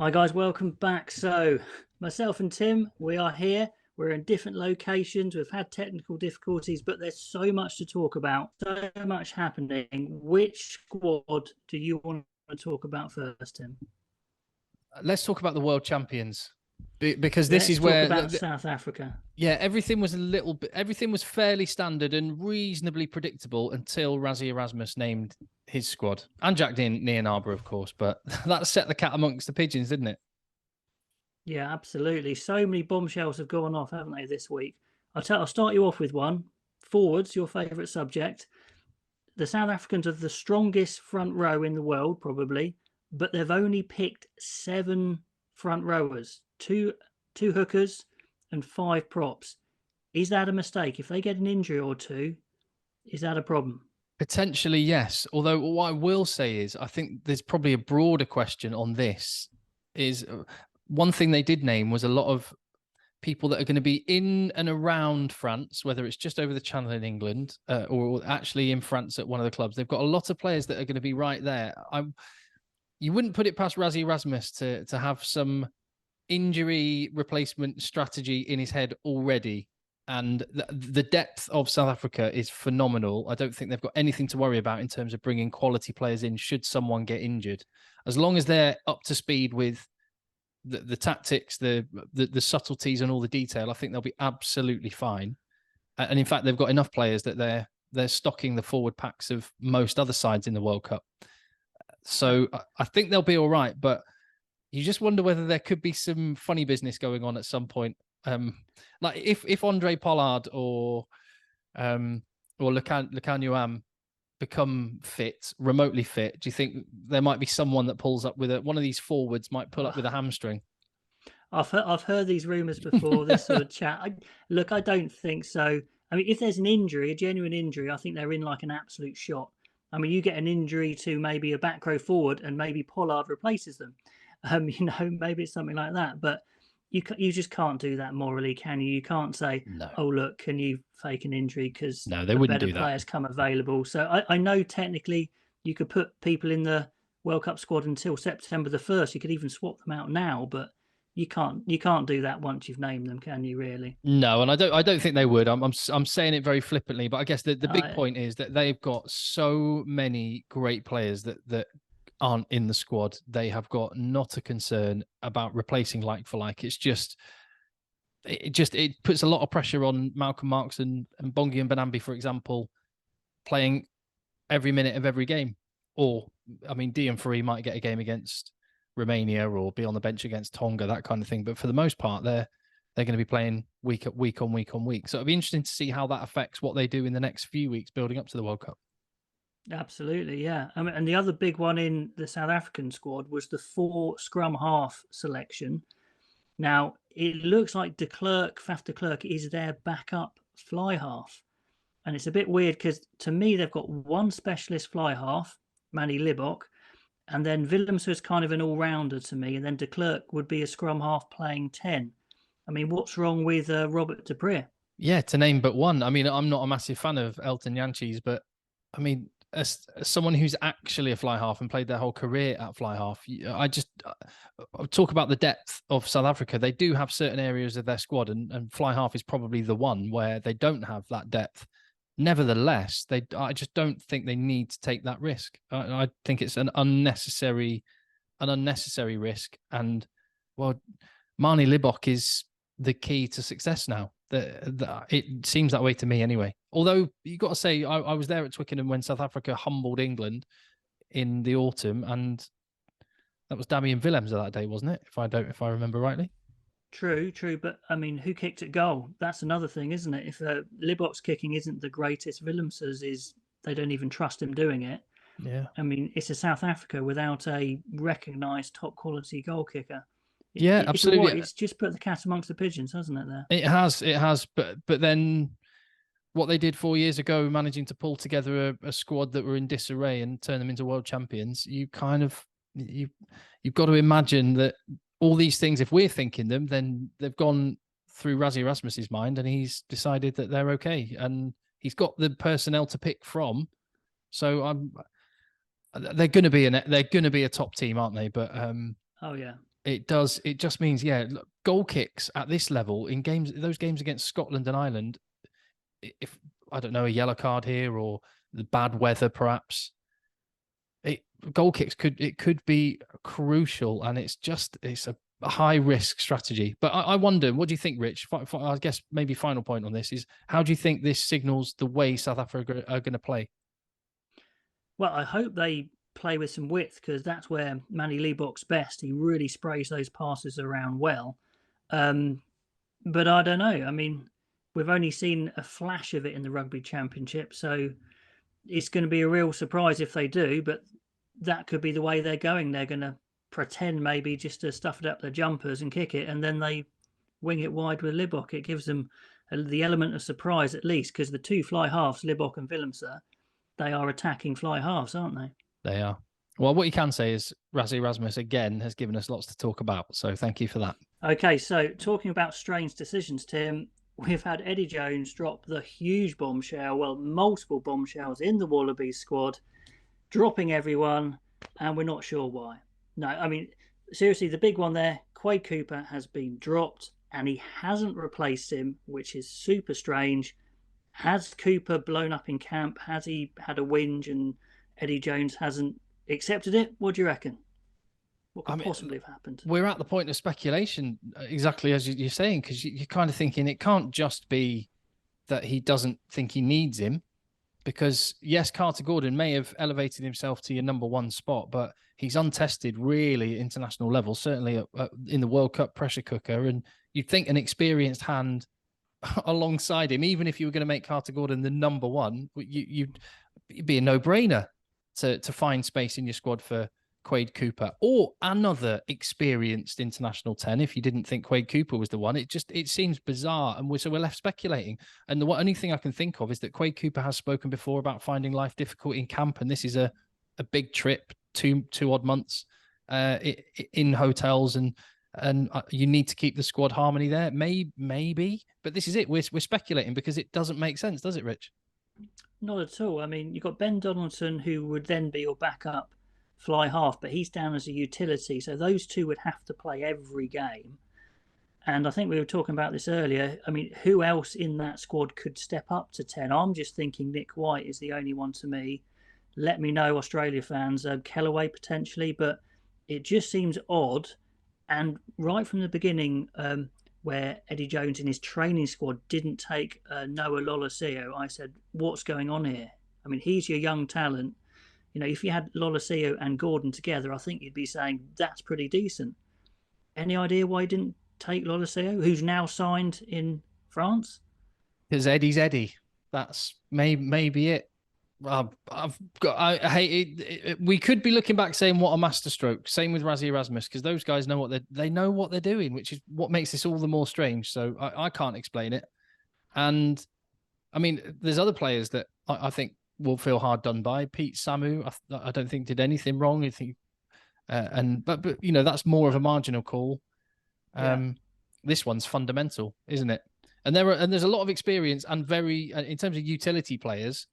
Hi guys, welcome back. So, myself and Tim, we are here. We're in different locations. We've had technical difficulties, but there's so much to talk about, so much happening. Which squad do you want to talk about first, Tim? Let's talk about the world champions because this Let's is talk where about South Africa. everything was everything was fairly standard and reasonably predictable until Rassie Erasmus named his squad and Jack Nienaber, of course, but that set the cat amongst the pigeons, didn't it? Yeah, absolutely. So many bombshells have gone off, haven't they, this week? I'll start you off with one. Forwards, your favourite subject. The South Africans are the strongest front row in the world, probably, but they've only picked 7 front rowers, two hookers, and 5 props. Is that a mistake? If they get an injury or two, is that a problem? Potentially, yes. Although what I will say is, I think there's probably a broader question on this. Is one thing they did name was a lot of people that are going to be in and around France, whether it's just over the channel in England or actually in France at one of the clubs. They've got a lot of players that are going to be right there. You wouldn't put it past Rassie Erasmus to have some injury replacement strategy in his head already. And the depth of South Africa is phenomenal. I don't think they've got anything to worry about in terms of bringing quality players in should someone get injured. As long as they're up to speed with the tactics, the subtleties, and all the detail, I think they'll be absolutely fine. And in fact, they've got enough players that they're stocking the forward packs of most other sides in the World Cup. So I think they'll be all right. But you just wonder whether there could be some funny business going on at some point. Like if Andre Pollard or Lekan become fit, remotely fit, do you think there might be someone that pulls up with one of these forwards might pull up with a hamstring? I've heard these rumours before. This sort of chat. I don't think so. I mean, if there's an injury, a genuine injury, I think they're in like an absolute shot. I mean, you get an injury to maybe a back row forward, and maybe Pollard replaces them. Maybe it's something like that. But you just can't do that morally, can you? You can't say, No. "Oh, look, can you fake an injury because No, they the wouldn't better do that. players come available?" So I know technically you could put people in the World Cup squad until September the 1st. You could even swap them out now, but you can't do that once you've named them, can you? Really? No, and I don't think they would. I'm saying it very flippantly, but I guess the big point is that they've got so many great players that aren't in the squad. They have got not a concern about replacing like for like. It puts a lot of pressure on Malcolm Marks and Bongi and Benambi, for example, playing every minute of every game. Or I mean, Dion Free might get a game against Romania or be on the bench against Tonga, that kind of thing. But for the most part, they're going to be playing week on week. So it'll be interesting to see how that affects what they do in the next few weeks building up to the World Cup. Absolutely, yeah. I mean, and the other big one in the South African squad was the 4 scrum half selection. Now it looks like Faf de Klerk is their backup fly half, and it's a bit weird because to me they've got one specialist fly half, Manny Libok, and then Willems is kind of an all-rounder to me, and then de Klerk would be a scrum half playing 10. I mean, what's wrong with Robert de Pree? Yeah, to name but one. I mean, I'm not a massive fan of Elton Jantjies, but I mean, as someone who's actually a fly half and played their whole career at fly half, I talk about the depth of South Africa. They do have certain areas of their squad, and fly half is probably the one where they don't have that depth. Nevertheless, I just don't think they need to take that risk. I think it's an unnecessary risk. And well, Marnie Libok is the key to success now. It seems that way to me anyway. Although you got to say, I was there at Twickenham when South Africa humbled England in the autumn, and that was Damian Willems that day, wasn't it? If I remember rightly. True, but I mean, who kicked at goal? That's another thing, isn't it? If Libok's kicking isn't the greatest, Willems's is. They don't even trust him doing it. Yeah. I mean, it's a South Africa without a recognised top quality goal kicker. Yeah, absolutely. It's just put the cat amongst the pigeons, hasn't it? There. It has. But then what they did 4 years ago, managing to pull together a squad that were in disarray and turn them into world champions, you've got to imagine that all these things, if we're thinking them, then they've gone through Rassie Erasmus's mind, and he's decided that they're okay, and he's got the personnel to pick from. So they're going to be a top team, aren't they? But oh yeah, It does. It just means, yeah, look, goal kicks at this level in games, those games against Scotland and Ireland, if I don't know, a yellow card here or the bad weather, perhaps, goal kicks could be crucial, and it's a high risk strategy. But I wonder, what do you think, Rich? I guess maybe final point on this is, how do you think this signals the way South Africa are going to play? Well, I hope they play with some width, because that's where Manny Liebach's best. He really sprays those passes around well. But I don't know. I mean, we've only seen a flash of it in the Rugby Championship, so it's going to be a real surprise if they do. But that could be the way they're going. They're going to pretend maybe just to stuff it up their jumpers and kick it, and then they wing it wide with Libbok. It gives them the element of surprise, at least, because the two fly halves, Libbok and Willemse, they are attacking fly halves, aren't they? They are. Well, what you can say is Rassie Erasmus, again, has given us lots to talk about. So thank you for that. Okay, so talking about strange decisions, Tim, we've had Eddie Jones drop the huge bombshell, well, multiple bombshells in the Wallabies squad, dropping everyone, and we're not sure why. No, I mean, seriously, the big one there, Quade Cooper has been dropped, and he hasn't replaced him, which is super strange. Has Cooper blown up in camp? Has he had a whinge and Eddie Jones hasn't accepted it? What do you reckon? What could possibly have happened? We're at the point of speculation, exactly as you're saying, because you're kind of thinking it can't just be that he doesn't think he needs him, because yes, Carter Gordon may have elevated himself to your number one spot, but he's untested really at international level, certainly in the World Cup pressure cooker. And you'd think an experienced hand alongside him, even if you were going to make Carter Gordon the number one, you'd be a no-brainer to find space in your squad for Quade Cooper or another experienced international 10. If you didn't think Quade Cooper was the one, it seems bizarre, and we're left speculating. And the only thing I can think of is that Quade Cooper has spoken before about finding life difficult in camp, and this is a big trip, two odd months in hotels, and you need to keep the squad harmony there. Maybe, but this is it. We're speculating because it doesn't make sense, does it, Rich? Not at all. I mean, you've got Ben Donaldson, who would then be your backup fly half, but he's down as a utility, so those two would have to play every game. And I think we were talking about this earlier. I mean, who else in that squad could step up to 10? I'm just thinking Nick White is the only one to me. Let me know, Australia fans. Kellaway potentially, but it just seems odd. And right from the beginning, where Eddie Jones in his training squad didn't take Noah Lolosio, I said, what's going on here? I mean, he's your young talent. You know, if you had Lolosio and Gordon together, I think you'd be saying that's pretty decent. Any idea why he didn't take Lolosio, who's now signed in France? Because Eddie's Eddie. That's maybe it. I hate it. We could be looking back saying what a masterstroke. Same with Rassie Erasmus, because those guys know they know what they're doing, which is what makes this all the more strange. So I can't explain it. And I mean, there's other players that I think will feel hard done by. Pete Samu, I don't think did anything wrong. I think, but you know, that's more of a marginal call. This one's fundamental, isn't it? And there's a lot of experience and very in terms of utility players.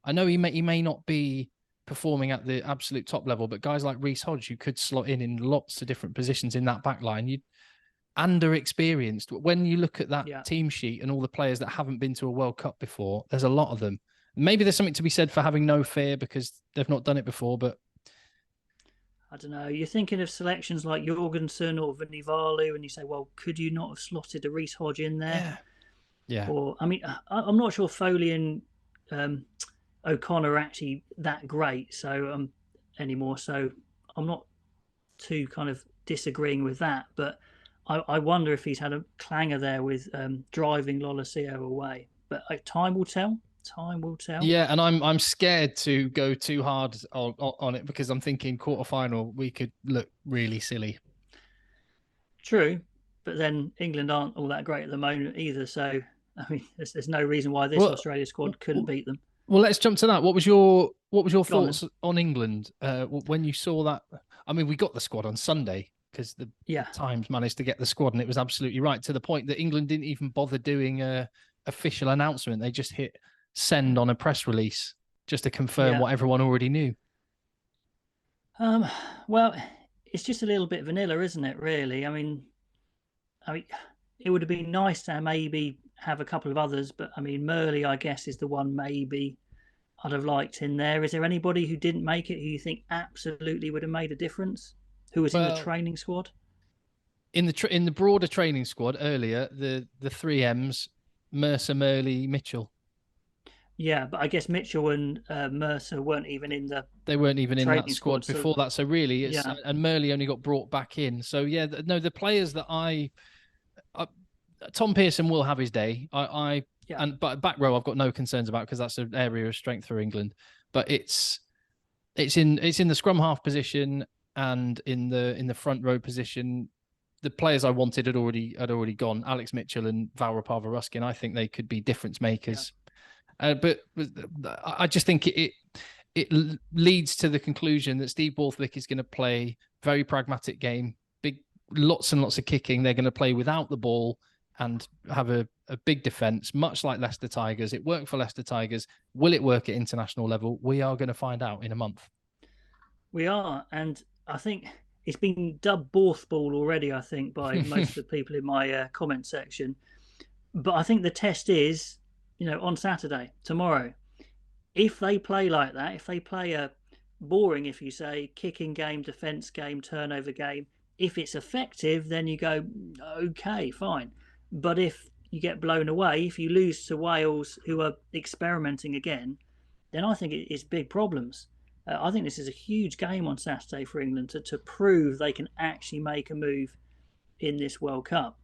I know he may not be performing at the absolute top level, but guys like Reece Hodge, who could slot in lots of different positions in that back line, you under-experienced. When you look at that team sheet and all the players that haven't been to a World Cup before, there's a lot of them. Maybe there's something to be said for having no fear because they've not done it before, but I don't know. You're thinking of selections like Jorgensen or Vunivalu, and you say, well, could you not have slotted a Reece Hodge in there? Yeah. Or, I mean, I'm not sure Foley and O'Connor are actually that great anymore, so I'm not too kind of disagreeing with that, but I wonder if he's had a clanger there with driving Lolosio away. But time will tell. Time will tell. Yeah, and I'm scared to go too hard on it because I'm thinking quarterfinal we could look really silly. True, but then England aren't all that great at the moment either, so I mean, there's no reason why this Australia squad couldn't beat them. Well, let's jump to that. What was your thoughts on England when you saw that? I mean, we got the squad on Sunday because the Times managed to get the squad, and it was absolutely right, to the point that England didn't even bother doing a official announcement. They just hit send on a press release just to confirm what everyone already knew. Well, it's just a little bit vanilla, isn't it? Really, I mean, it would have been nice to maybe have a couple of others, but I mean, Murley, I guess, is the one maybe I'd have liked in there. Is there anybody who didn't make it who you think absolutely would have made a difference? Who was in the Well, training squad? in the broader training squad earlier, the three M's: Mercer, Murley, Mitchell. Yeah, but I guess Mitchell and Mercer weren't even in the They weren't even in that training squad. squad So before that. So really, it's yeah, and Murley only got brought back in. So yeah, no, the players that I Tom Pearson will have his day. yeah, But back row I've got no concerns about because that's an area of strength for England. But it's in the scrum half position and in the front row position. The players I wanted had already gone. Alex Mitchell and Val Rapava-Ruskin. I think they could be difference makers. But I just think it leads to the conclusion that Steve Borthwick is going to play very pragmatic game, big lots and lots of kicking. They're going to play without the ball and have a big defence, much like Leicester Tigers. It worked for Leicester Tigers. Will it work at international level? We are going to find out in a month. we are, and I think it's been dubbed Borth ball already. I think by most of the people in my comment section. But I think the test is, on Saturday, tomorrow. If they play like that, if they play a boring, if you say, kicking game, defence game, turnover game, if it's effective, then you go, okay, fine. But if you get blown away, if you lose to Wales, who are experimenting again, then I think it's big problems. I think this is a huge game on Saturday for England to prove they can actually make a move in this World Cup.